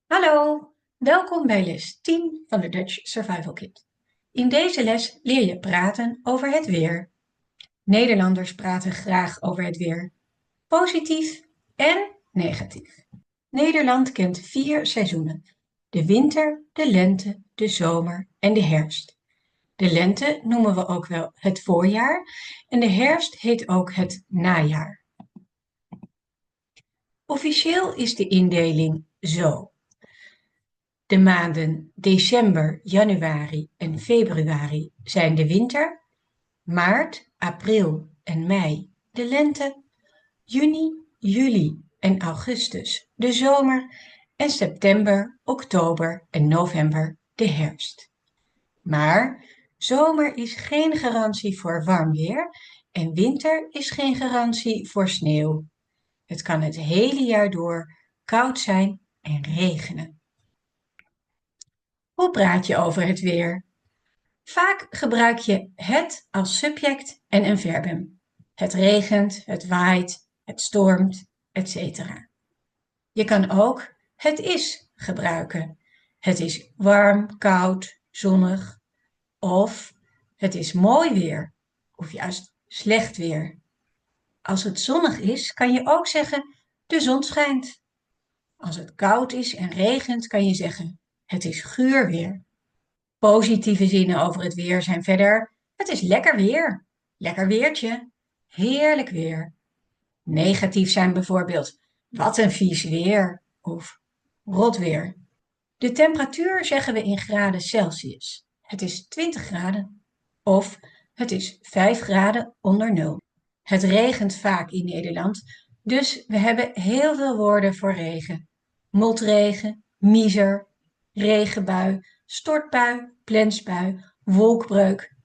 Hallo, welkom bij les 10 van de Dutch Survival Kit. In deze les leer je praten over het weer. Nederlanders praten graag over het weer, positief en negatief. Nederland kent 4 seizoenen: de winter, de lente, de zomer en de herfst. De lente noemen we ook wel het voorjaar en de herfst heet ook het najaar. Officieel is de indeling zo. De maanden december, januari en februari zijn de winter, maart, april en mei de lente, juni, juli en augustus de zomer en september, oktober en november de herfst. Maar zomer is geen garantie voor warm weer en winter is geen garantie voor sneeuw. Het kan het hele jaar door koud zijn en regenen. Hoe praat je over het weer? Vaak gebruik je het als subject en een verbum. Het regent, het waait, het stormt, etc. Je kan ook het is gebruiken. Het is warm, koud, zonnig. Of het is mooi weer. Of juist slecht weer. Als het zonnig is, kan je ook zeggen de zon schijnt. Als het koud is en regent, kan je zeggen het is guur weer. Positieve zinnen over het weer zijn verder: het is lekker weer, lekker weertje, heerlijk weer. Negatief zijn bijvoorbeeld: wat een vies weer of rot weer. De temperatuur zeggen we in graden Celsius. Het is 20 graden of het is 5 graden onder nul. Het regent vaak in Nederland, dus we hebben heel veel woorden voor regen. Motregen, miser, regenbui, stortbui, plensbui, wolkbreuk.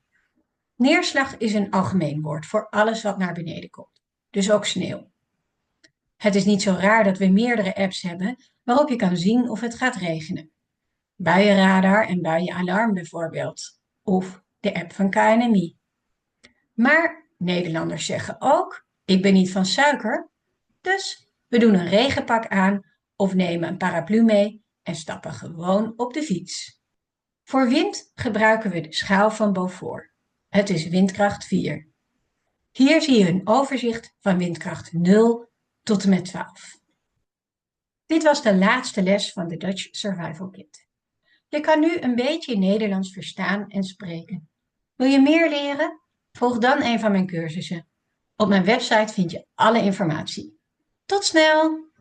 Neerslag is een algemeen woord voor alles wat naar beneden komt, dus ook sneeuw. Het is niet zo raar dat we meerdere apps hebben waarop je kan zien of het gaat regenen. Buienradar en buienalarm bijvoorbeeld, of de app van KNMI. Maar Nederlanders zeggen ook: ik ben niet van suiker, dus we doen een regenpak aan of nemen een paraplu mee en stappen gewoon op de fiets. Voor wind gebruiken we de schaal van Beaufort. Het is windkracht 4. Hier zie je een overzicht van windkracht 0 tot en met 12. Dit was de laatste les van de Dutch Survival Kit. Je kan nu een beetje Nederlands verstaan en spreken. Wil je meer leren? Volg dan een van mijn cursussen. Op mijn website vind je alle informatie. Tot snel!